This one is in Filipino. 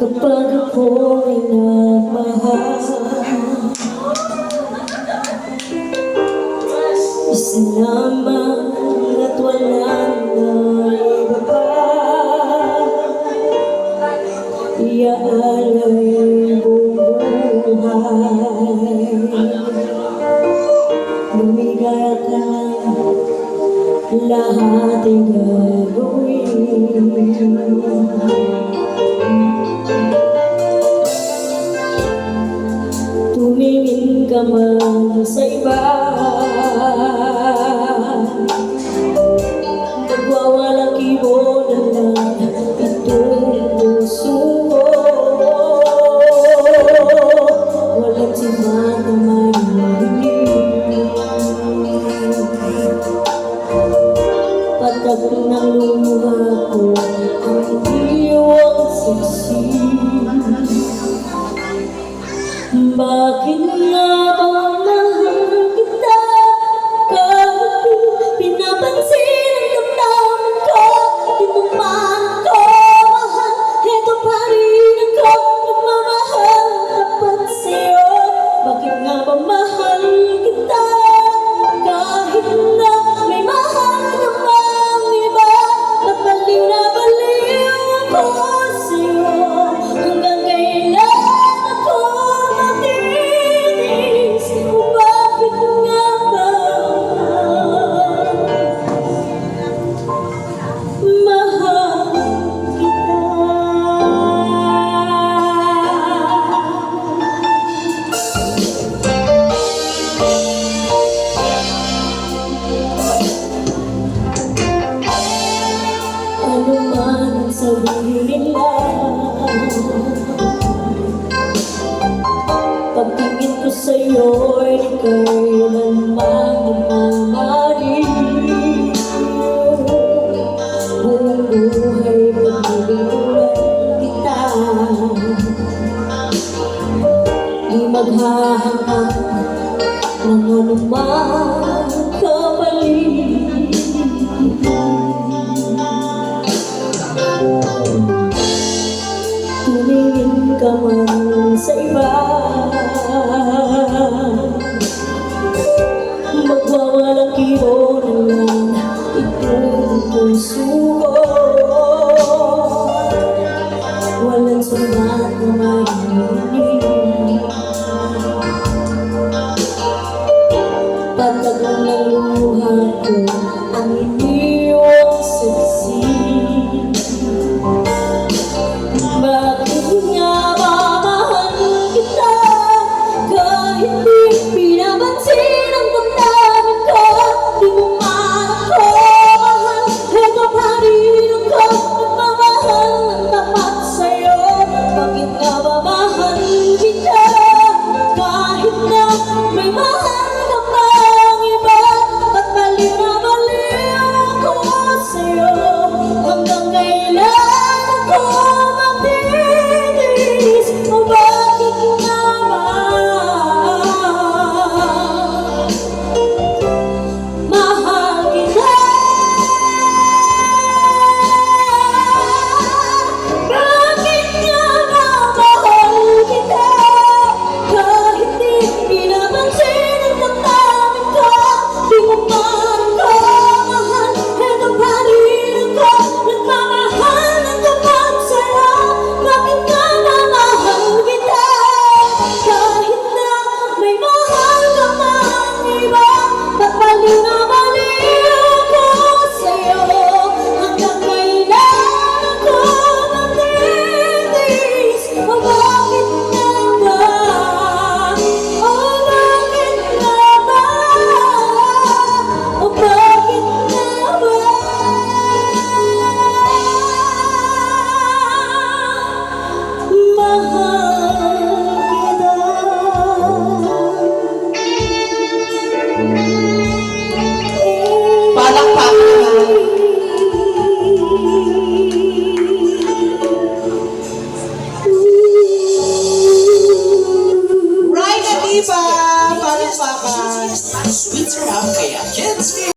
Kapag ako'y nagmahal, isa lamang at walang iba pa. Iaalay buong buhay, lumigaya ka, lahat ay gagawin. Tumingin ka man sa iba, nagwawalakibo na lang itong puso ko. Walang siman na may marinig, patag ng luha ko ang iyong saksi. Bakit nga ba mahal kita? Kahit pinapansin ang damdamin ko, di mo man ako mahal. Heto pa rin ako, nagmamahal tapat sa'yo. Bakit nga ba mahal kita? Kahit na may mahal namang iba, ba't baliw na baliw ako sa'yo? Hanggang kailan ako matitis? Bakit nga ba mahal kita? Ano man ang sabihin nila, pagtingin ko sa'yo'y di kailanman namamalig. Buong buhay pagkalimutan kita, di maghahangad ng anumang kapalit. Tumingin ka man sa iba, magwawalakibo na lang itong puso ko. Walang sumat na marinig, patag ng luha ko ang iyong saksi. Bakit nga ba mahal kita? Kahit di pinapansin ang damdamin ko, di mo man ako mahal. Heto pa rin ako, nagmamahal ng tapat sa'yo. Bakit nga ba mahal kita? Kahit na may mahal ka pang iba, ba't baliw na baliw palakpakan. Sweet sarap kaya kids,